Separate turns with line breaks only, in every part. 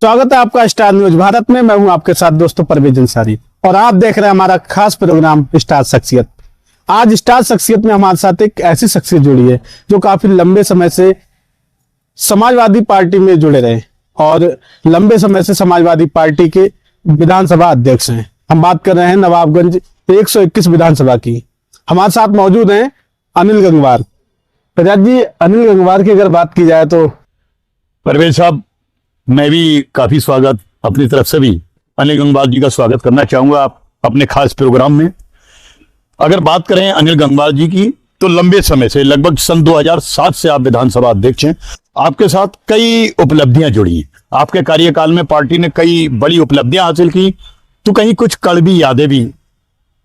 स्वागत है आपका स्टार न्यूज भारत में। मैं हूं आपके साथ दोस्तों परवेज अंसारी और आप देख रहे हैं हमारा खास प्रोग्राम स्टार शख्सियत। आज स्टार शख्सियत में हमारे साथ एक ऐसी शख्सियत जुड़ी है जो काफी लंबे समय से समाजवादी पार्टी में जुड़े रहे और लंबे समय से समाजवादी पार्टी के विधानसभा अध्यक्ष हैं। हम बात कर रहे हैं नवाबगंज 121 विधानसभा की। हमारे साथ मौजूद हैं अनिल गंगवार। प्रजात जी, अनिल गंगवार की अगर बात की जाए तो
परवेज साहब, मैं भी काफी स्वागत अपनी तरफ से भी अनिल गंगवार जी का स्वागत करना चाहूंगा आप अपने खास प्रोग्राम में। अगर बात करें अनिल गंगवार जी की तो लंबे समय से लगभग सन 2007 से आप विधानसभा अध्यक्ष हैं। आपके साथ कई उपलब्धियां जुड़ी हैं। आपके कार्यकाल में पार्टी ने कई बड़ी उपलब्धियां हासिल की, तो कहीं कुछ कड़वी यादें भी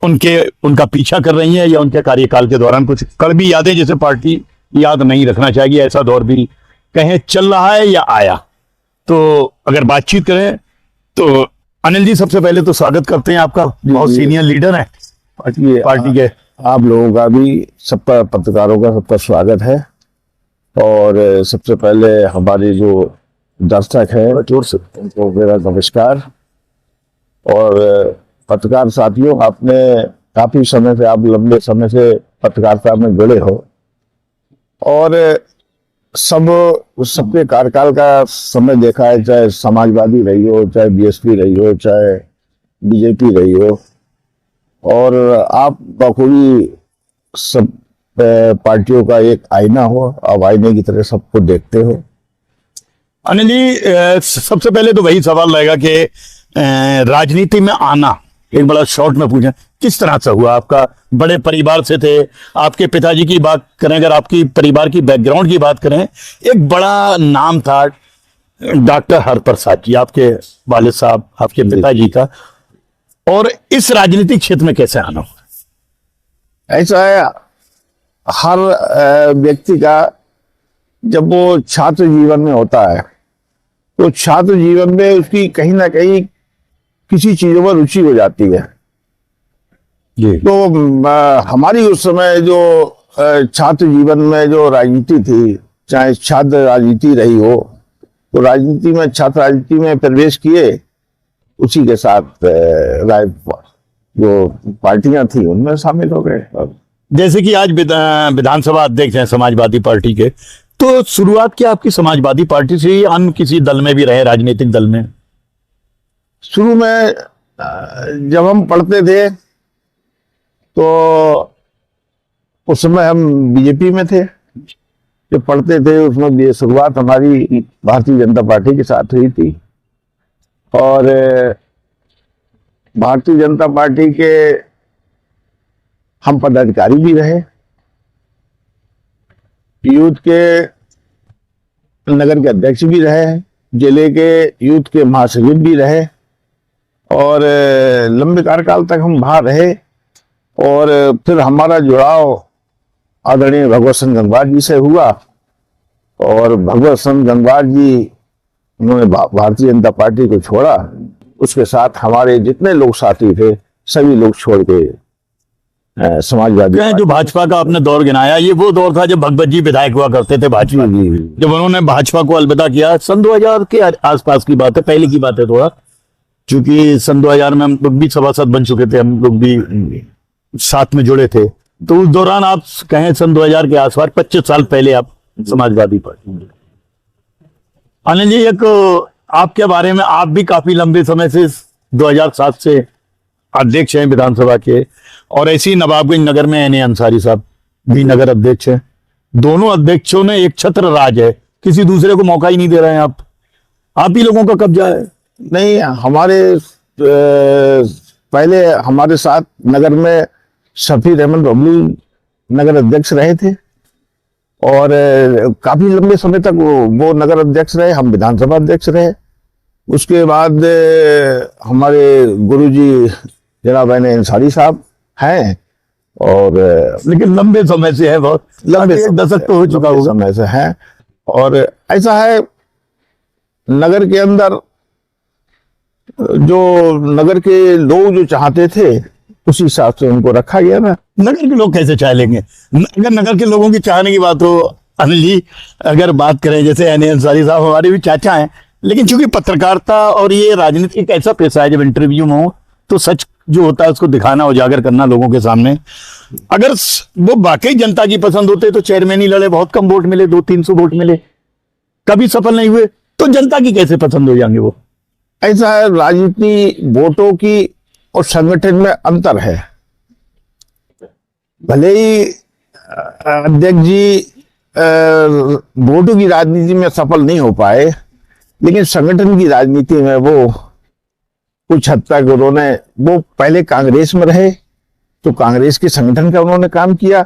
उनका पीछा कर रही हैं या उनके कार्यकाल के दौरान कुछ कड़वी यादें जैसे पार्टी याद नहीं रखना चाहिए, ऐसा दौर भी कहीं चल रहा है या आया। तो अगर बातचीत करें तो अनिल जी, सबसे पहले तो स्वागत करते हैं आपका। बहुत सीनियर लीडर है पार्टी के।
आप लोगों का भी, सबका, पत्रकारों का सबका स्वागत है। और सबसे पहले हमारे जो दर्शक है उनको मेरा नमस्कार। और पत्रकार साथियों, आपने काफी समय से, आप लंबे समय से पत्रकारिता में जुड़े हो और सबके कार्यकाल का समय देखा है, चाहे समाजवादी रही हो, चाहे बीएसपी रही हो, चाहे बीजेपी रही हो। और आप बखूबी सब पार्टियों का एक आईना हो, आप आईने की तरह सबको देखते हो।
अनिल जी, सबसे पहले तो वही सवाल रहेगा कि राजनीति में आना एक बड़ा शॉर्ट में पूछें, किस तरह से हुआ? आपका बड़े परिवार से थे, आपके पिताजी की बात करें, अगर आपकी परिवार की बैकग्राउंड की बात करें, एक बड़ा नाम था डॉक्टर हरप्रसाद जी, आपके वालिद साहब, आपके पिताजी का। और इस राजनीतिक क्षेत्र में कैसे आना हुआ?
ऐसा है, हर व्यक्ति का जब वो छात्र जीवन में होता है तो छात्र जीवन में उसकी कहीं ना कहीं किसी चीजों में रुचि हो जाती है। तो हमारी उस समय जो छात्र जीवन में जो राजनीति थी, चाहे छात्र राजनीति रही हो, तो राजनीति में, छात्र राजनीति में प्रवेश किए, उसी के साथ जो पार्टियां थी उनमें शामिल हो गए।
जैसे कि आज विधानसभा अध्यक्ष हैं समाजवादी पार्टी के, तो शुरुआत की आपकी समाजवादी पार्टी से, अन्य किसी दल में भी रहे, राजनीतिक दल में?
शुरू में जब हम पढ़ते थे तो उस समय हम बीजेपी में थे। जब पढ़ते थे उसमें शुरुआत हमारी भारतीय जनता पार्टी के साथ हुई थी और भारतीय जनता पार्टी के हम पदाधिकारी भी रहे, यूथ के नगर के अध्यक्ष भी रहे, जिले के यूथ के महासचिव भी रहे और लंबे कार्यकाल तक हम बाहर रहे। और फिर हमारा जुड़ाव आदरणीय भगवत सिंह गंगवार जी से हुआ और भगवत सिंह गंगवार जी उन्होंने भारतीय जनता पार्टी को छोड़ा। उसके साथ हमारे जितने लोग साथी थे सभी लोग छोड़ के समाजवादी।
जो भाजपा का आपने दौर गिनाया, ये वो दौर था जब भगवत जी विधायक हुआ करते थे भाजपा। जब उन्होंने भाजपा को अलविदा किया, सन 2000 के आसपास की बात है, पहले की बात है थोड़ा, क्योंकि सन 2000 में हम लोग भी सभासद बन चुके थे, हम लोग भी साथ में जुड़े थे। तो उस दौरान आप कहें सन 2000 के आसपास, 25 साल पहले आप समाजवादी पार्टी। अनिल जी, एक आपके बारे में, आप भी काफी लंबे समय से 2007 से अध्यक्ष हैं विधानसभा के, और ऐसी नवाबगंज नगर में एन.ए. अंसारी साहब भी नगर अध्यक्ष हैं। दोनों अध्यक्षों ने एक छत्र राज है, किसी दूसरे को मौका ही नहीं दे रहे हैं। आप ही लोगों का कब्जा है?
नहीं, हमारे पहले हमारे साथ नगर में शफीर अहमद बबलू नगर अध्यक्ष रहे थे और काफी लंबे समय तक वो नगर अध्यक्ष रहे, हम विधानसभा अध्यक्ष रहे। उसके बाद हमारे गुरुजी जनाब एन.ए. अंसारी साहब हैं और
लेकिन लंबे समय से है, बहुत लंबे दशक तो हो चुका होगा
समय से है। और ऐसा है, नगर के अंदर जो नगर के लोग जो चाहते थे उसी हिसाब से उनको रखा गया ना।
नगर के लोग कैसे चाह लेंगे? अगर नगर के लोगों की चाहने की बात हो, अनिल जी, अगर बात करें जैसे एन.ए. अंसारी साहब हमारे भी चाचा हैं, लेकिन चूंकि पत्रकारिता और ये राजनीति एक ऐसा पेशा है, जब इंटरव्यू में हो तो सच जो होता है उसको दिखाना, उजागर करना लोगों के सामने। अगर वो वाकई जनता की पसंद होते तो चेयरमैन ही लड़े, बहुत कम वोट मिले, 200-300 वोट मिले, कभी सफल नहीं हुए, तो जनता की कैसे पसंद हो जाएंगे वो?
ऐसा है, राजनीति वोटों की और संगठन में अंतर है। भले ही अध्यक्ष जी वोटों की राजनीति में सफल नहीं हो पाए, लेकिन संगठन की राजनीति में वो कुछ हद तक उन्होंने, वो पहले कांग्रेस में रहे तो कांग्रेस के संगठन का उन्होंने काम किया,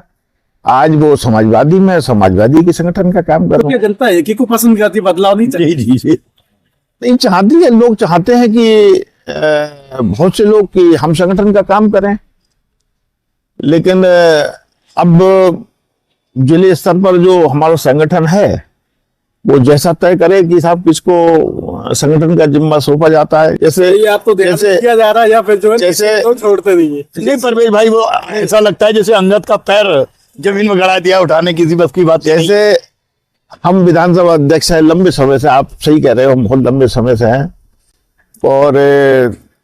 आज वो समाजवादी में समाजवादी के संगठन का काम कर रहे हैं।
जनता एक ही को पसंद करती, बदलाव नहीं चाहिए।
जी जी,
नहीं चाहती है, लोग चाहते हैं कि बहुत से लोग कि हम संगठन का काम करें, लेकिन अब जिले स्तर पर जो हमारा संगठन है वो जैसा तय करे कि साहब किसको संगठन का जिम्मा सौंपा जाता है। जैसे
आप तो जैसे किया जा रहा है या फिर जो है
जैसे
तो छोड़ते नहीं है।
नहीं परवेज भाई, वो ऐसा लगता है जैसे अंगद का पैर जमीन में गड़ा दिया, उठाने किसी बस की बात।
जैसे हम विधानसभा अध्यक्ष हैं लंबे समय से, आप सही कह रहे हो, हम बहुत लंबे समय से हैं और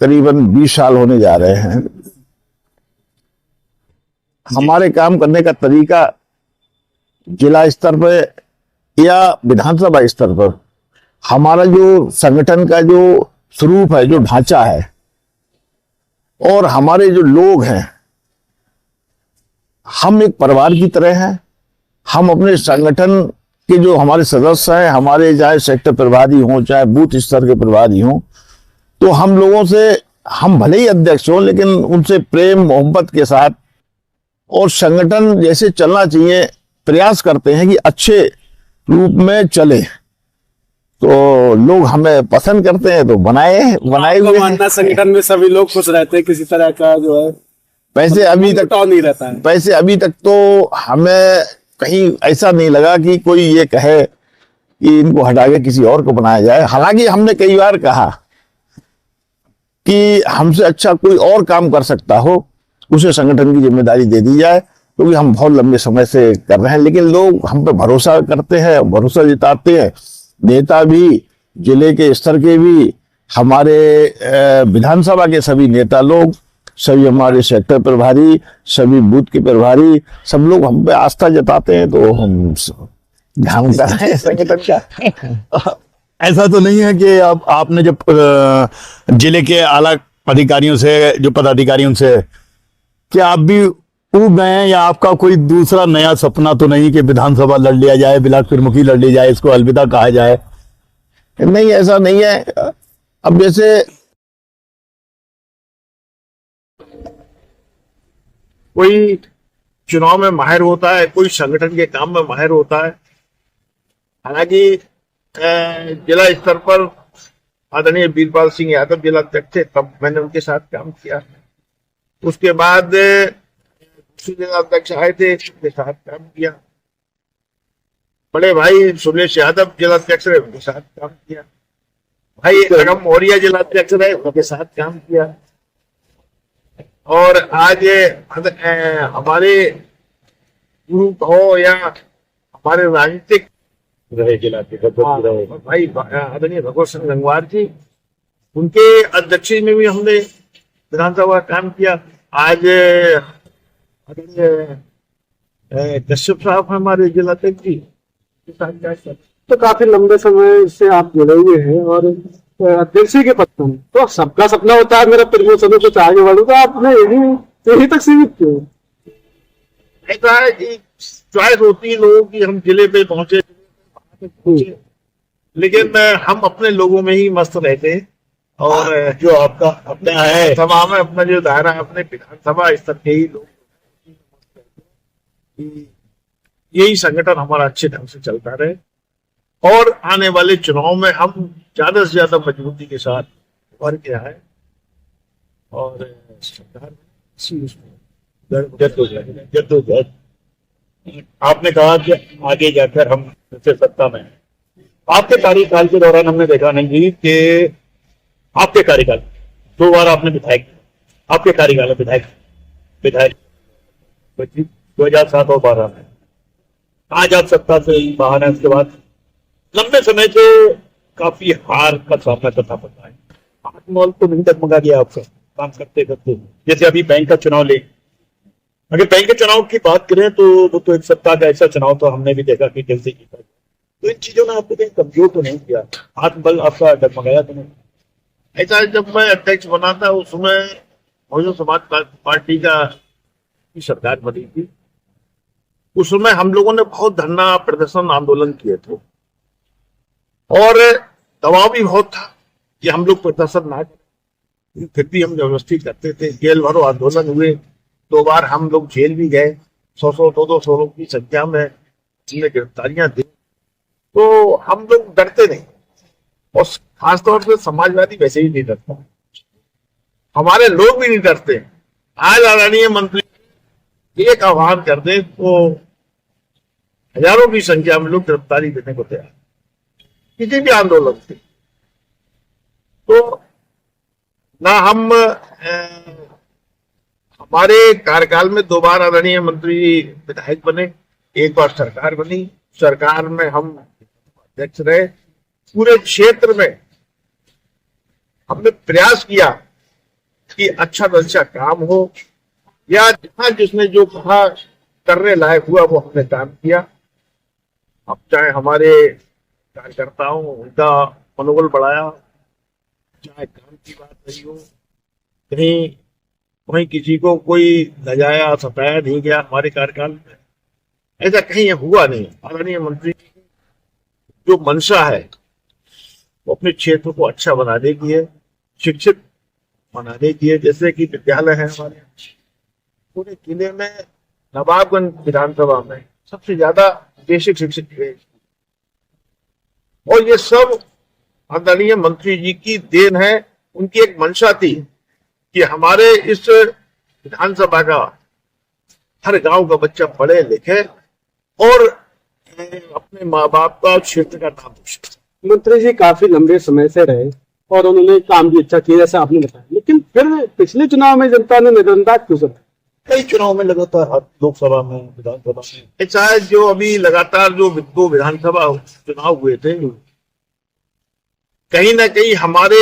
करीबन 20 साल होने जा रहे हैं। हमारे काम करने का तरीका जिला स्तर पर या विधानसभा स्तर पर, हमारा जो संगठन का जो स्वरूप है, जो ढांचा है और हमारे जो लोग हैं, हम एक परिवार की तरह हैं। हम अपने संगठन के जो हमारे सदस्य हैं, हमारे चाहे सेक्टर प्रभारी हों चाहे बूथ स्तर के प्रभारी हों, तो हम लोगों से, हम भले ही अध्यक्ष हों लेकिन उनसे प्रेम मोहब्बत के साथ और संगठन जैसे चलना चाहिए प्रयास करते हैं कि अच्छे रूप में चले, तो लोग हमें पसंद करते हैं, तो बनाए हुए हैं।
संगठन में सभी लोग खुश रहते हैं, किसी तरह का जो है
वैसे अभी तक
नहीं रहता है।
वैसे अभी तक तो हमें कहीं ऐसा नहीं लगा कि कोई ये कहे कि इनको हटा के किसी और को बनाया जाए। हालांकि हमने कई बार कहा कि हमसे अच्छा कोई और काम कर सकता हो, उसे संगठन की जिम्मेदारी दे दी जाए, क्योंकि हम बहुत लंबे समय से कर रहे हैं। लेकिन लोग हम पे भरोसा करते हैं, भरोसा जताते हैं। नेता भी, जिले के स्तर के भी, हमारे विधानसभा के सभी नेता लोग, सभी हमारे सेक्टर प्रभारी, सभी बूथ के प्रभारी, सब लोग हम पे आस्था जताते हैं, तो हम ध्यान कर रहे हैं संगठन का।
ऐसा तो नहीं है कि अब आपने जब जिले के आला अधिकारियों से, जो पदाधिकारियों से, क्या आप भी ऊब गए हैं, या आपका कोई दूसरा नया सपना तो नहीं कि विधानसभा लड़ लिया जाए, बिलासपुर मुखी लड़ ली जाए, इसको अलविदा कहा जाए?
नहीं, ऐसा नहीं है। अब जैसे कोई चुनाव में माहिर होता है, कोई संगठन के काम में माहिर होता है। हालांकि जिला स्तर पर आदरणीय वीरपाल सिंह यादव जिला अध्यक्ष थे, तब मैंने उनके साथ काम किया। उसके बाद दूसरे जिला अध्यक्ष आए थे, उनके साथ काम किया। बड़े भाई सुरेश यादव जिला अध्यक्ष रहे, उनके साथ काम किया। भाई रगम मौर्य जिला अध्यक्ष रहे, उनके साथ काम किया। और आज हमारे ग्रुप हो या हमारे राजनीतिक रहे जिला के भाई आदरणीय भगवत सिंह गंगवार जी, उनके अध्यक्ष में भी हमने विधानसभा काम किया। आज कश्यप साहब हमारे जिला अध्यक्ष जी,
तो काफी लंबे समय से आप जुड़े हुए हैं और अध्यक्ष के पद पर, तो सबका सपना होता है मेरा प्रमोशन हो, कुछ आगे बढ़ू, तो आपने यही तक सीमित क्यों?
ऐसा है कि चॉइस होती है लोगों की, हम जिले पे पहुंचे, लेकिन हम अपने लोगों में ही मस्त रहते हैं। और जो आपका अपना है सभा में अपना जो दायरा है, अपने विधानसभा स्तर के ही लोग, यही संगठन हमारा अच्छे ढंग से चलता रहे और आने वाले चुनाव में हम ज्यादा से ज्यादा मजबूती के साथ उभर के आए और सरकार जद्दोजहद। आपने कहा कि आगे जाकर हम फिर सत्ता में, आपके कार्यकाल के दौरान हमने देखा नहीं जी कि आपके कार्यकाल 2 बार आपने विधायक, आपके कार्यकाल में विधायक 2007 और 12 में, आज आप सत्ता से बाहर हैं। उसके बाद लंबे समय से
काफी हार का सामना करना पड़ता है। आत्मबल तो नहीं डगमगा गया आपका काम करते करते। जैसे अभी बैंक का चुनाव ले, अगर बैंक के चुनाव की बात करें तो वो तो एक सप्ताह का ऐसा चुनाव तो हमने भी देखा कि कैसे जीता। तो इन चीजों ने आपको कहीं कमजोर तो नहीं किया, आत्मबल आपका डगमगाया तो नहीं?
ऐसा जब मैं अध्यक्ष बना था उस समय बहुजन समाज पार्टी की सरकार बनी थी। उस समय हम लोगों ने बहुत धरना प्रदर्शन आंदोलन किए थे और दबाव भी बहुत था कि हम लोग प्रदर्शन ना करें, फिर भी हम जबरदस्ती करते थे। जेल भरो आंदोलन हुए, 2 बार हम लोग जेल भी गए, 100-200 लोग की संख्या में हमने गिरफ्तारियां दी। तो हम लोग डरते नहीं, और खासतौर से समाजवादी वैसे ही नहीं डरता, हमारे लोग भी नहीं डरते। आज आदरणीय मंत्री एक आह्वान कर दे तो हजारों की संख्या में लोग गिरफ्तारी देने को तैयार किसी भी आंदोलन से। तो ना हम हमारे कार्यकाल में 2 बार आदरणीय मंत्री विधायक बने, 1 बार सरकार बनी, सरकार में हम अध्यक्ष रहे। पूरे क्षेत्र में हमने प्रयास किया कि अच्छा से अच्छा काम हो, या जहां जिसने जो कहा करने लायक हुआ वो हमने काम किया। अब चाहे हमारे कार्यकर्ताओं उनका मनोबल बढ़ाया, चाहे काम की बात रही हो, कहीं किसी को कोई लजाया सताया नहीं गया हमारे कार्यकाल में, ऐसा कहीं हुआ नहीं। आदरणीय मंत्री जो मंशा है वो अपने क्षेत्र को अच्छा बनाने की है, शिक्षित बनाने की है। जैसे कि विद्यालय है हमारे पूरे जिले में, नवाबगंज विधानसभा में सबसे ज्यादा बेसिक शिक्षित है, और ये सब आदरणीय मंत्री जी की देन है। उनकी एक मंशा थी कि हमारे इस विधानसभा का हर गांव का बच्चा पढ़े लिखे और अपने माँ बाप का क्षेत्र का नाम रोशन।
मंत्री जी काफी लंबे समय से रहे और उन्होंने काम भी अच्छा किया जैसा आपने बताया, लेकिन फिर पिछले चुनाव में जनता ने नजरअंदाज क्यों कर?
कई चुनाव में लगातार लोकसभा में, विधानसभा में,
चाहे जो अभी लगातार जो 2 विधानसभा चुनाव हुए थे, कहीं ना कहीं हमारे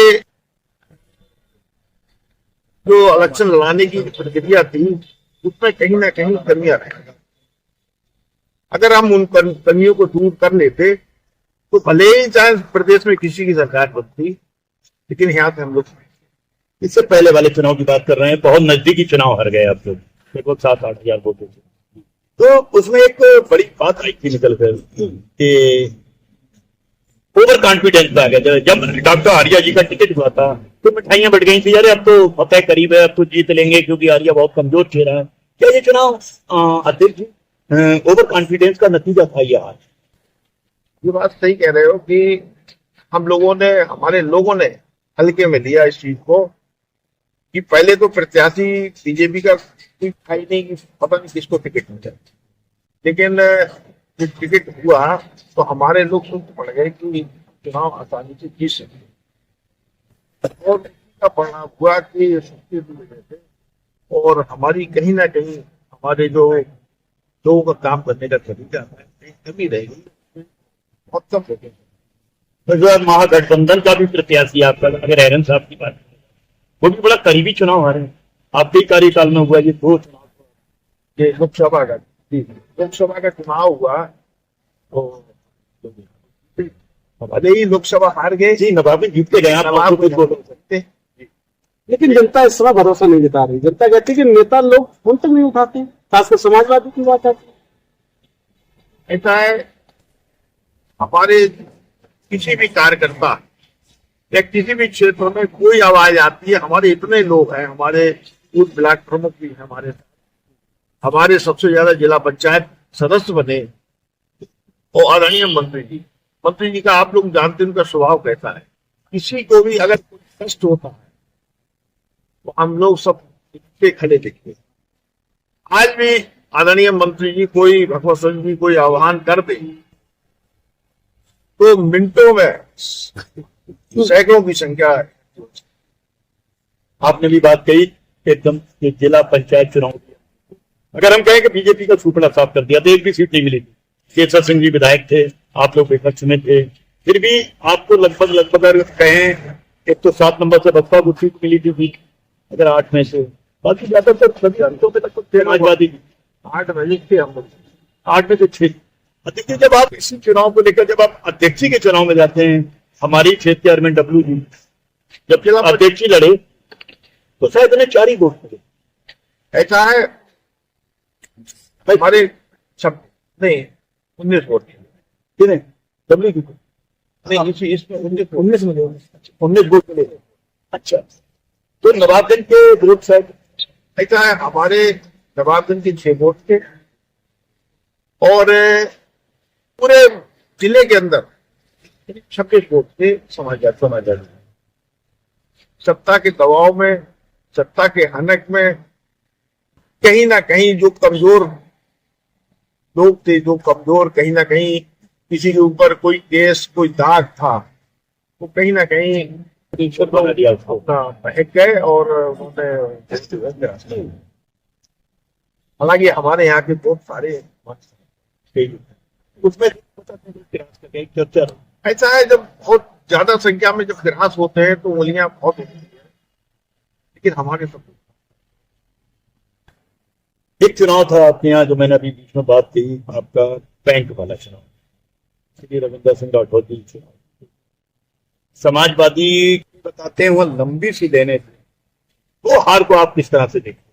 जो इलेक्शन लड़ाने की प्रक्रिया थी उसमें कहीं ना कहीं कमियां रही। अगर हम उन कमियों को दूर कर लेते तो भले ही चाहे प्रदेश में किसी की सरकार बनती, लेकिन यहाँ पे हम लोग
इससे पहले वाले चुनाव की बात कर रहे हैं, बहुत नजदीकी चुनाव हार गए आप लोग, लगभग 7-8 हजार वोटों से। तो उसमें एक बड़ी बात आई थी निकल कर कि ओवर कॉन्फिडेंस आ गया। जब डॉक्टर आर्या जी का टिकट हुआ था तो मिठाइयां बढ़ गई थी, अरे अब तो फतेह करीब है, अब तो जीत लेंगे क्योंकि आर्या बहुत कमजोर चेहरा है। क्या ये चुनाव अध्यक्ष जी ओवर कॉन्फिडेंस का नतीजा था? ये आज
ये बात सही कह रहे हो कि हमारे लोगों ने हल्के में लिया इस चीज को, कि पहले तो प्रत्याशी बीजेपी का था ही नहीं कि पता नहीं किसको टिकट मिला, लेकिन जब टिकट हुआ तो हमारे लोग सुन पड़ गए कि चुनाव आसानी से जीत सकते, और इसका परिणाम हुआ कि शक्ति थे, और हमारी कहीं ना कहीं हमारे जो लोगों का काम करने का तरीका है कमी रहेगी, बहुत कम लोग।
तो जो महागठबंधन का भी प्रत्याशी आपका, अगर एरन साहब की बात करें, वो भी बड़ा करीबी चुनाव हारे आपके कार्यकाल में हुआ। ये 2 चुनाव,
ये लोकसभा का चुनाव हुआ तो भले ही लोकसभा हार गए
जी, नवाब जीत के गए आप
नवाब को बोल सकते,
लेकिन जनता इस समय भरोसा नहीं जता रही। जनता कहती है कि नेता लोग फोन तक नहीं उठाते, खासकर समाजवादी की बात आती है।
ऐसा है, हमारे किसी भी कार्यकर्ता या किसी भी क्षेत्र में कोई आवाज आती है, हमारे इतने लोग हैं, हमारे बूथ ब्लॉक प्रमुख भी हैं हमारे साथ, हमारे सबसे ज्यादा जिला पंचायत सदस्य बने, और आदरणीय मंत्री जी का आप लोग जानते हैं उनका स्वभाव कैसा है। किसी को भी अगर कोई कष्ट होता है तो हम लोग सब पे खड़े दिखते। आज भी आदरणीय मंत्री जी कोई भगवत सिंह जी कोई आह्वान कर दे तो मिनटों में सैकड़ों की संख्या है।
आपने भी बात कही एकदम जिला पंचायत चुनाव, अगर हम कहें कि बीजेपी का सुपड़ा साफ कर दिया तो एक भी सीट नहीं मिली थी। केसर सिंह जी विधायक थे, आप लोग विपक्ष में थे, फिर भी आपको लगभग लगभग अगर कहें, एक तो 7 नंबर से बसपा को सीट मिली थी बीच, अगर 8 में से, बाकी ज्यादातर सभी अंकों में तक समाजवादी 8 में थे हम लोग, 8 में से 6। देखिए, जब आप इसी चुनाव को लेकर जब आप अध्यक्षी के चुनाव में जाते हैं, हमारी क्षेत्र के अरविंद डब्लू जी जब अध्यक्षी लड़े तो शायद उन्हें 4 ही वोट मिले।
ऐसा है हमारे सब नहीं 19 वोट
कितने डब्लू जी को?
नहीं, इसमें 19 मिले
19 वोट मिले। अच्छा, तो नवाबगंज के वोट शायद
ऐसा है हमारे नवाबगंज के 6 वोट थे और पूरे जिले के अंदर 26 वोट थे समाजवादी। सत्ता के दबाव में, सत्ता के हनक में कहीं ना कहीं जो कमजोर लोग थे, जो कमजोर कहीं ना कहीं किसी के ऊपर कोई केस, कोई दाग था, वो कहीं ना कहीं अपना बहक गए और उन्होंने, हालांकि हमारे यहाँ के वोट सारे
उसमें चर्चा।
ऐसा है जब बहुत ज्यादा संख्या में जब ग्रास होते हैं तो उंगलियां बहुत होती है, लेकिन हमारे सब
एक चुनाव था आपके यहाँ जो मैंने अभी बीच में बात की, आपका बैंक वाला चुनाव, श्री रविंद्र सिंह राठौर जी चुनाव, समाजवादी बताते हैं वह लंबी सी देने थे, वो हार को आप किस तरह से देखते?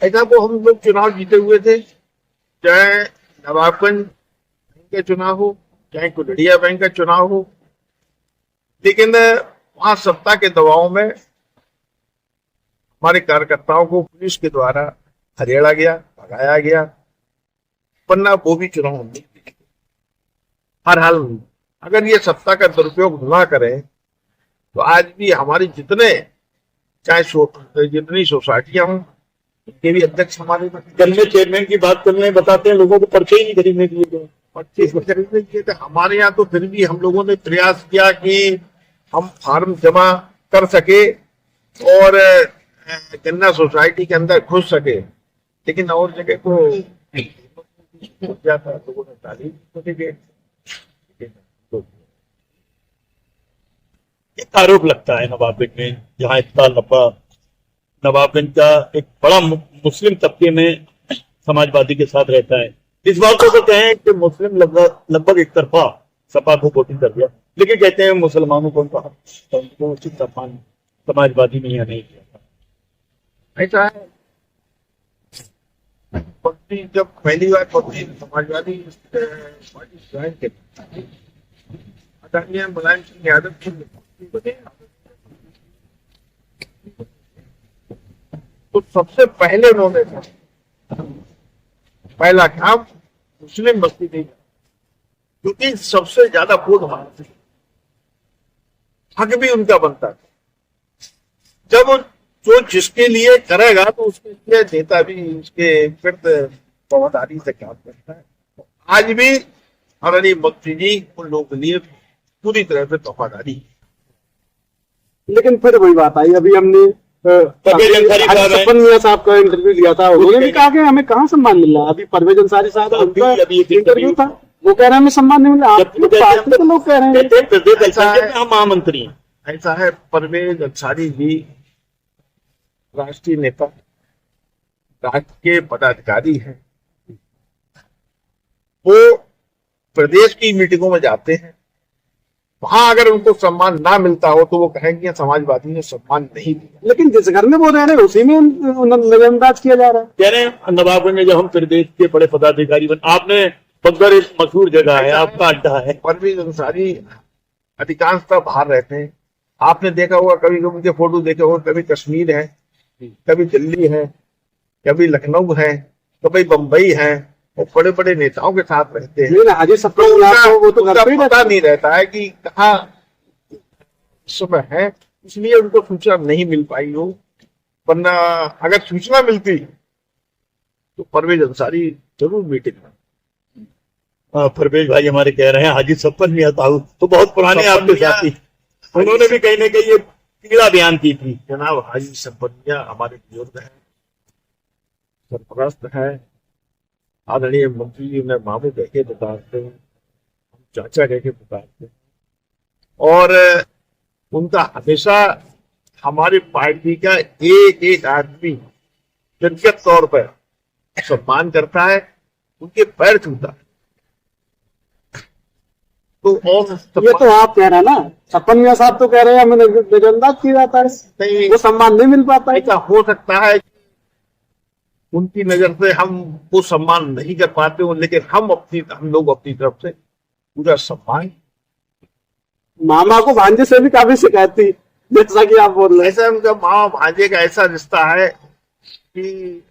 ऐसा को हम लोग चुनाव जीते हुए थे, चाहे नवाबगंज बैंक का चुनाव हो, चाहे कुलड़िया बैंक का चुनाव हो, लेकिन वहां सत्ता के दबाव में हमारे कार्यकर्ताओं को पुलिस के द्वारा खदेड़ा गया, भगाया गया, वरना वो भी चुनाव हमने जीते। हर हाल में अगर ये सत्ता का दुरुपयोग ना करें तो आज भी हमारी जितने चाहे जितनी सोसाइटियां हों, के भी अध्यक्ष हमारे
कल में चेयरमैन की बात करने बताते हैं लोगों को पर्चे ही नहीं खरीदने के लिए,
पर्चे खरीदने के लिए। हमारे यहाँ तो फिर भी हम लोगों ने प्रयास किया कि हम फार्म जमा कर सके और गन्ना सोसाइटी के अंदर घुस सके, लेकिन और जगह को जाता लोगों ने तारीफ।
एक आरोप लगता है नवाबगंज में, जहां इतना लंबा नवाबगंज का एक बड़ा मुस्लिम तबके में समाजवादी के साथ रहता है, इस बात को तो कहें कि मुस्लिम लगभग एक तरफा सपा को वोटिंग कर दिया, लेकिन कहते हैं मुसलमानों को उनको उचित सम्मान समाजवादी में यहाँ नहीं किया।
ऐसा है पत्नी जब पहली बार पत्नी समाजवादी पार्टी ज्वाइन की, आदरणीय मुलायम सिंह यादव जी बने, तो सबसे पहले उन्होंने पहला काम मुस्लिम बस्ती नहीं, क्योंकि सबसे ज्यादा वोट हमारा हक भी उनका बनता है। जब जो जिसके लिए करेगा तो उसके लिए नेता भी उसके प्रति वफादारी से काम करता है। आज भी हमारी मंत्री जी उन लोगों के लिए पूरी तरह से वफादारी।
लेकिन फिर वही बात आई, अभी हमने सपन मियां साहब का इंटरव्यू लिया था, उन्होंने भी कहा कि हमें कहाँ सम्मान मिल रहा है। अभी परवेज अंसारी साहब उनका इंटरव्यू था, वो कह रहे हैं हमें सम्मान नहीं मिला, पार्टी के लोग कह रहे हैं
हम महामंत्री हैं।
ऐसा है परवेज अंसारी जी राष्ट्रीय नेता, राष्ट्र के पदाधिकारी हैं, वो प्रदेश की मीटिंगों में जाते हैं, वहां अगर उनको सम्मान ना मिलता हो तो वो कहेंगे समाजवादी ने सम्मान नहीं दिया।
लेकिन जिस घर में वो रह रहे हैं उसी में नजरअंदाज किया जा रहा है।
कह रहे हैं नवाबगंज में जब हम प्रदेश के बड़े पदाधिकारी बन, आपने बगैर एक मशहूर जगह है, आपका अड्डा है।
परवेज अंसारी अधिकांशतः बाहर रहते हैं, आपने देखा होगा, कभी कभी उनके फोटो देखे होंगे, कभी कश्मीर है, कभी दिल्ली है, कभी लखनऊ है, कभी बंबई है, वो बड़े बड़े नेताओं के साथ रहते हैं।
आज सपन वो तो घर पे ही
पता नहीं रहता है कि कहाँ समय है, इसलिए उनको सूचना नहीं मिल पाई हो, वरना अगर सूचना मिलती तो परवेज अंसारी जरूर मीटिंग में।
परवेज भाई हमारे कह रहे हैं हाजी सपन मियां ताऊ तो बहुत पुराने आपके साथी, उन्होंने भी कहीं ना कहीं ये पीड़ा बयान की थी।
जनाब हाजी सपन मियां हमारे बुजुर्ग हैं, सरपरस्त है, आदरणीय मंत्री जी ने मामू देखे बताते हैं, हम चाचा कह के पुकारते, और उनका हमेशा हमारी पार्टी का एक एक आदमी व्यक्तिगत तौर पर सम्मान करता है, उनके पैर छूता है। तो और
ये तो आप कह रहे हैं ना, छप्पन मियां साहब तो कह रहे हैं हमें नजरअंदाज किया जाता है,
नहीं,
वो सम्मान नहीं मिल पाता है।
ऐसा हो सकता है कि उनकी नजर से हम वो सम्मान नहीं कर पाते हो, लेकिन हम लोग अपनी तरफ से पूरा सम्मान।
मामा को भांजे से भी काफी शिकायत थी, जैसा कि आप बोल रहे हैं।
ऐसा उनका मामा भांजे का ऐसा रिश्ता है कि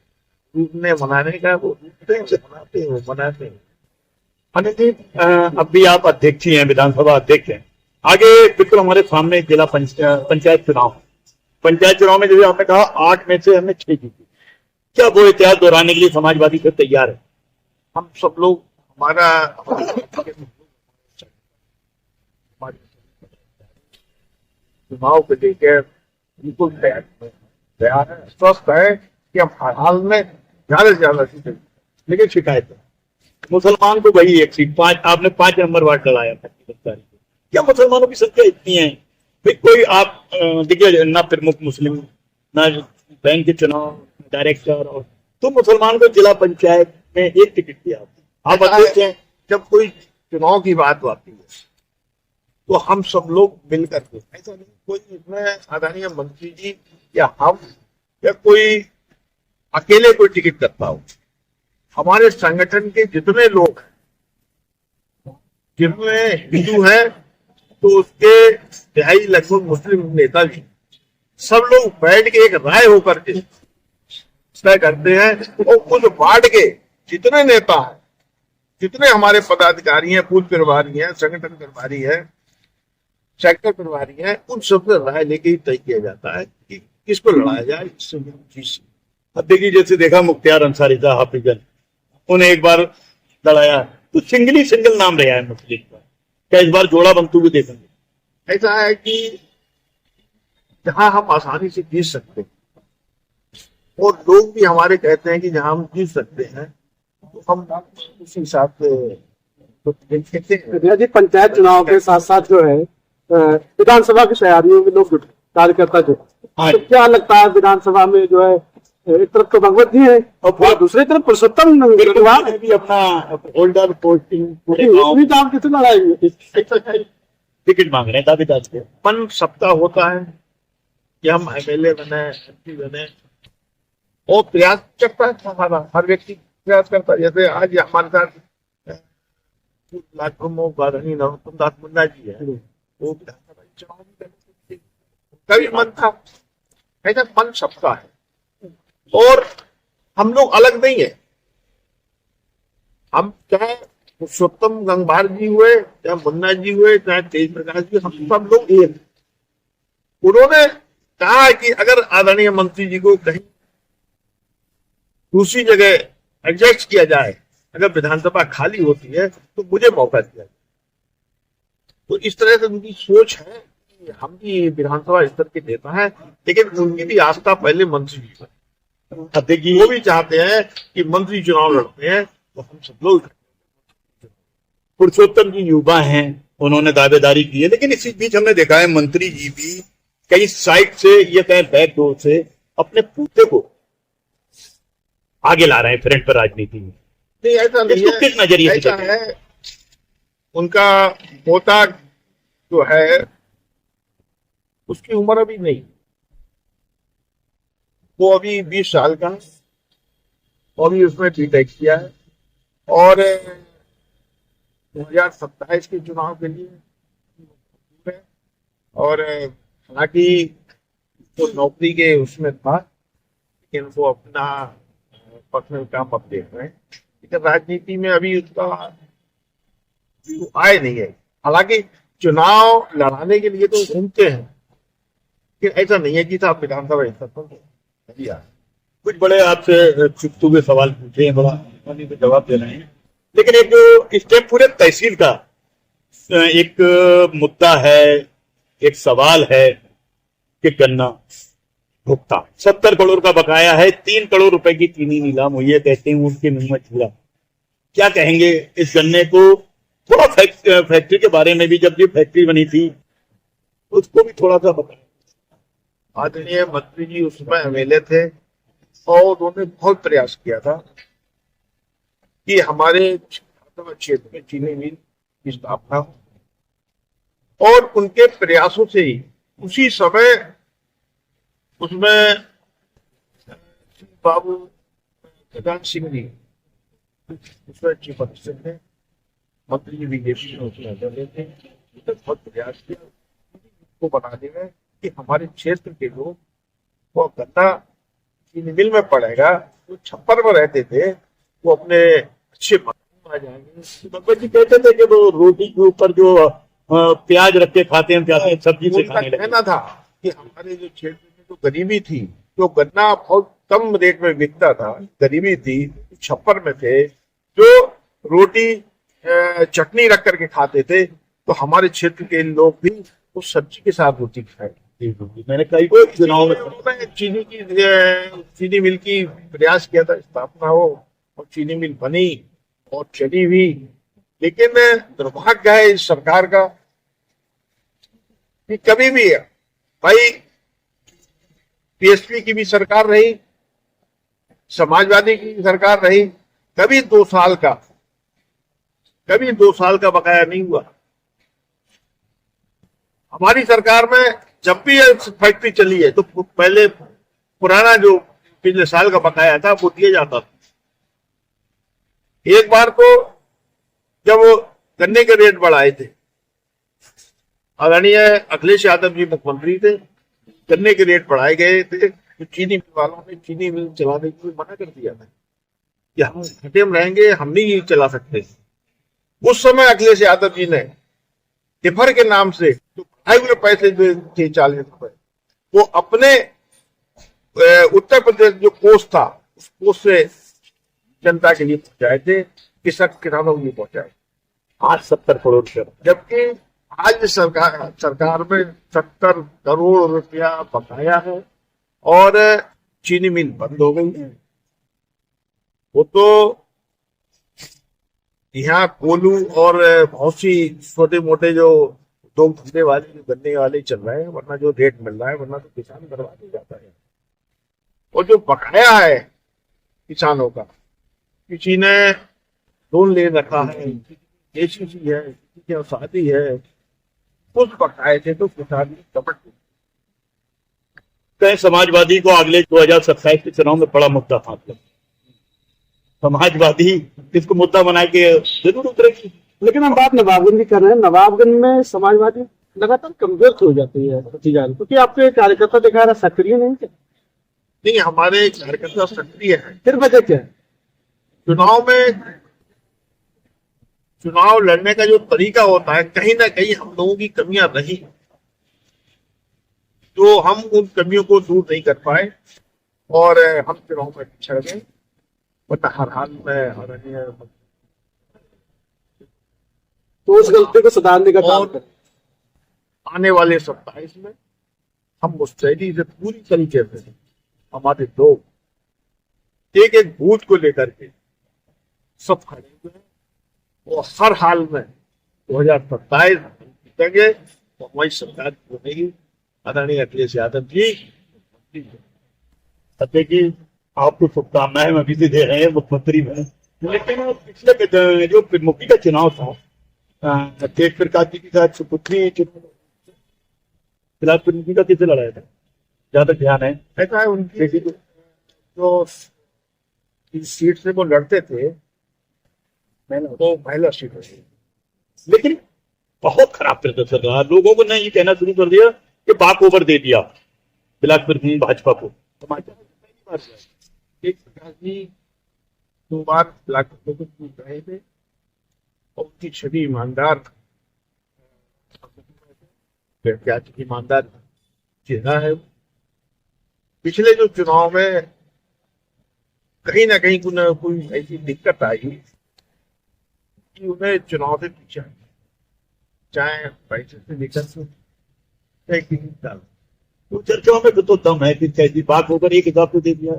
रूठने मनाने का, वो रूठते हैं, मनाते हैं, वो मनाते हैं।
अनिल जी, अब भी आप अध्यक्ष ही हैं, विधानसभा अध्यक्ष हैं। आगे बिल्कुल हमारे सामने जिला पंचायत चुनाव है। पंचायत चुनाव में जैसे आपने कहा 8 में से हमने 6 जीती, क्या वो इतिहास दोहराने के लिए समाजवादी फिर तैयार है?
हम सब लोग हमारा चुनाव को लेकर बिल्कुल तैयार है, स्वस्थ है कि हम हाल में ज्यादा से ज्यादा सीटें।
लेकिन शिकायत है मुसलमान को वही एक सीट, 5 आपने 5 नंबर वार्ड लड़ाया था। क्या मुसलमानों की संख्या इतनी है भाई? कोई आप देखिए ना, प्रमुख मुस्लिम ना बैंक के चुनाव डायरेक्टर, और तो मुसलमान को जिला पंचायत में एक टिकट दिया। आप अध्यक्ष हैं।
जब कोई चुनाव की बात आती है तो हम सब लोग मिलकर के, ऐसा नहीं कोई इसमें आदरणीय मंत्री जी या हम या कोई अकेले कोई टिकट करता हो। हमारे संगठन के जितने लोग हैं, जिनमें हिंदू हैं तो उसके तिहाई लगभग मुस्लिम नेता भी, सब लोग बैठ के एक राय होकर के तय करते हैं, और उस वार्ड के जितने नेता हैं, जितने हमारे पदाधिकारी हैं, बूथ प्रभारी हैं, संगठन प्रभारी हैं, सेक्टर प्रभारी हैं, उन सबसे राय लेके ही तय किया जाता है कि किसको लड़ाया जाए।
अब देखिए, जैसे देखा मुख्तियार अंसारी साहब हाफिजन, उन्हें एक बार लड़ाया तो सिंगल नाम रहा है मुस्लिम का। क्या इस बार जोड़ा बनतू भी देखेंगे?
ऐसा है कि जहां हम आसानी से जीत सकते हैं और लोग भी हमारे कहते हैं कि जहां हम जीत सकते हैं, तो हम उसी हिसाब से तो देखते हैं।
जी, पंचायत चुनाव के साथ साथ जो है विधानसभा की तैयारियों में लोग कार्यकर्ता जो, तो क्या लगता है विधानसभा में जो है, एक तरफ तो भगवत जी है और दूसरी तरफ पुरुषोत्तम
भी अपना होल्डर पोस्टिंग
कितने लड़ाई
टिकट मांग रहे हैं दावेदार से।
मन सबका होता है कि हम एमएलए बने, एमपी बने, और प्रयास करता है हमारा, हर व्यक्ति प्रयास करता है। जैसे आज हमारे साथ नरोत्तम दास मुन्ना जी है, वो विधानसभा चुनाव भी करते, उनका भी मन था। ऐसा मन सबका है और हम लोग अलग नहीं है। हम चाहे पुरुषोत्तम गंगवार जी हुए, चाहे मुन्ना जी हुए, चाहे तेज प्रकाश जी, हम सब लोग एक। उन्होंने कहा कि अगर आदरणीय मंत्री जी को कहीं दूसरी जगह एडजस्ट किया जाए, अगर विधानसभा खाली होती है तो मुझे मौका दिया जाए। तो इस तरह से उनकी सोच है कि हम भी विधानसभा स्तर के नेता हैं, लेकिन उनकी भी आस्था पहले मंत्री जी पर।
देखिए,
वो भी चाहते हैं कि मंत्री चुनाव लड़ते हैं, तो हम सब लोग।
पुरुषोत्तम जी युवा हैं, उन्होंने दावेदारी की है, लेकिन इसी बीच हमने देखा है मंत्री जी भी कई साइड से या कहीं बैकडोर से अपने पोते को आगे ला रहे हैं फ्रंट पर राजनीति में।
नहीं, ऐसा नहीं
इसको किस नजरिए से
ऐसा है, उनका पोता जो है उसकी उम्र अभी नहीं, वो अभी 20 साल का, अभी उसने बीटेक किया है और 2027 के चुनाव के लिए, और हालांकि वो नौकरी के उसमें था, लेकिन वो अपना पर्सनल काम अब देख रहे हैं। लेकिन राजनीति में अभी उसका आए नहीं है। हालांकि चुनाव लड़ाने के लिए तो घूमते हैं, लेकिन ऐसा नहीं है कि साहब विधानसभा स्तर पर नहीं आ।
कुछ बड़े आपसे चुपतू के सवाल पूछे हैं, बड़ा आसानी से जवाब दे रहे हैं, लेकिन एक जो इस टाइम पूरे तहसील का एक मुद्दा है, एक सवाल है कि गन्ना भुगतान 70 करोड़ का बकाया है, 3 करोड़ रुपए की चीनी नीलाम हुई है, कहते हैं उनके मुंह में छुरा। क्या कहेंगे इस गन्ने को थोड़ा फैक्ट्री के बारे में भी, जब ये फैक्ट्री बनी थी उसको भी थोड़ा सा बताएं।
आदरणीय मंत्री जी उसमें एमएलए थे और उन्होंने बहुत प्रयास किया था कि हमारे क्षेत्र में चीनी मिल की स्थापना हो, और उनके प्रयासों से ही उसी समय उसमें बाबू कल्याण सिंह जी उसमें चीफ ऑफिसर थे, मंत्री जी बीजेपी में उसमें रहे थे, उसने बहुत प्रयास किया को बनाने में कि हमारे क्षेत्र के लोग वो गन्ना चीनी मिल में पड़ेगा, वो छप्पर में रहते थे, वो अपने अच्छे मकान में आ जाएंगे।
भगवत जी कहते थे कि वो रोटी के ऊपर जो प्याज रख के खाते हैं, प्याज सब्जी से
उनका
खाने लगे।
कहना था कि हमारे जो क्षेत्र में जो गरीबी थी, जो गन्ना बहुत कम रेट में बिकता था, गरीबी थी, छप्पर में थे, जो रोटी चटनी रख करके खाते थे, तो हमारे क्षेत्र के लोग भी उस सब्जी के साथ रोटी खाए।
मैंने कई को चुनाव में
उन्होंने चीनी मिल की प्रयास किया था स्थापना हो, और चीनी मिल बनी और चली भी, लेकिन दुर्भाग्य है इस सरकार का कि कभी भी भाई पीएसपी की भी सरकार रही, समाजवादी की भी सरकार रही, कभी 2 साल का बकाया नहीं हुआ। हमारी सरकार में जब भी ये फैक्ट्री चली है तो पहले पुराना जो पिछले साल का बकाया था वो दिया जाता था। एक बार तो जब गन्ने के रेट बढ़ाए थे, आदरणीय अखिलेश यादव जी मुख्यमंत्री थे, गन्ने के रेट बढ़ाए गए थे, तो चीनी मिल वालों ने चीनी मिल चलाने के लिए मना कर दिया था कि हम घाटे में रहेंगे, हम नहीं चला सकते। उस समय अखिलेश यादव जी ने टिफर के नाम से जो बढ़ाए हुए पैसे जो थे 40 रुपए, वो अपने उत्तर प्रदेश जो कोष था उस कोष से जनता के लिए पहुंचाए थे, किसानों के लिए पहुंचाए।
आज 70 करोड़ रुपया,
जबकि आज सरकार में 70 करोड़ रुपया बकाया है और चीनी मिल बंद हो गई है। वो तो यहाँ कोलू और बहुत सी छोटे मोटे जो 2 धंधे वाले जो गन्ने वाले चल रहे हैं, वरना जो रेट मिल रहा है, वरना तो किसान बर्बाद हो जाता है। और जो बकाया है किसानों का, किसी ने लोन ले रखा है, केसीसी है, किसी की शादी है, कुछ बकाए थे तो किसान कपट।
कहीं समाजवादी को अगले 2027 के चुनाव में बड़ा मुद्दा हाथ लगा, समाजवादी इसको मुद्दा बना के जरूर उतरेगी।
लेकिन हम बात नवाबगंज की कर रहे हैं। नवाबगंज में समाजवादी लगातार कमजोर हो जाती है, क्योंकि आपके कार्यकर्ता दिखा रहा सक्रिय नहीं थे।
नहीं, हमारे कार्यकर्ता सक्रिय है।
फिर वजह क्या है?
चुनाव लड़ने का जो तरीका होता है, कहीं ना कहीं हम लोगों की कमियां रही, तो हम उन कमियों को दूर नहीं कर पाए और हम चुनाव में पिछड़ गए। वरना हर हाल में
तो उस गलती को सुधारने का काम करें।
आने वाले 27 में हम मुस्तैदी से पूरी तरीके से हमारे लोग एक बूथ को लेकर के सब खड़े हुए हैं, और हर हाल में 2027 जीतेंगे तो हमारी सरकार बनेगी। आदरणीय अखिलेश यादव जी,
देखिए आपको शुभकामनाएं हम अभी से दे रहे हैं मुख्यमंत्री में। लेकिन पिछले जो मुखी का चुनाव था, तेज प्रकाश जी के साथ सुपुत्री फिलहाल मुखी का किसे लड़ाया था, ज्यादा ध्यान है?
ऐसा है उनकी जो सीट से वो लड़ते थे, वो महिला सीट थी,
लेकिन बहुत खराब प्रदर्शन रहा। लोगों को ने ये कहना शुरू कर दिया कि बाक ओवर दे दिया बिलासपुर की भाजपा को।
एक प्रकाश जी 2 बार बिलासपुर को जीत रहे थे और उनकी छवि ईमानदार ईमानदार चेहरा है। पिछले जो चुनाव में कहीं ना कहीं कोई ऐसी दिक्कत आई कि उन्हें चुनाव से पीछे, चाहे पैसे से लेकर चाहे किसी साल,
तो चर्चाओं में तो दम है कि कैसी बात होकर एक हिसाब से दे दिया,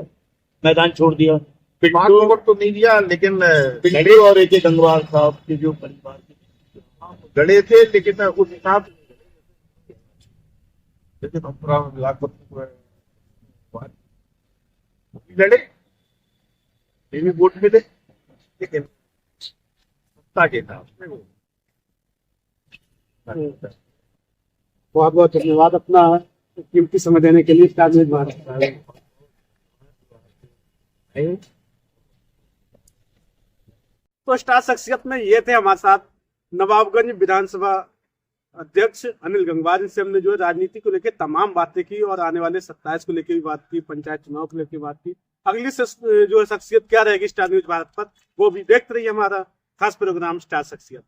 मैदान छोड़ दिया।
बात ओवर तो नहीं दिया, लेकिन
पिंटू और एक गंगवार साहब के जो परिवार
लड़े थे, लेकिन उस हिसाब से लेकिन हम पूरा लाखपति लड़े, ये भी वोट मिले, लेकिन सत्ता के नाम में वो
बहुत बहुत धन्यवाद अपना कीमती समय देने के लिए स्टार न्यूज़ भारत। तो स्टार शख्सियत में ये थे हमारे साथ नवाबगंज विधानसभा अध्यक्ष अनिल गंगवार, जिनसे हमने जो है राजनीति को लेकर तमाम बातें की और आने वाले 27 को लेकर भी बात की, पंचायत चुनाव को लेकर बात की। अगली जो है शख्सियत क्या रहेगी स्टार न्यूज़ भारत पर, वो भी देखते रहिए हमारा खास प्रोग्राम स्टार शख्सियत।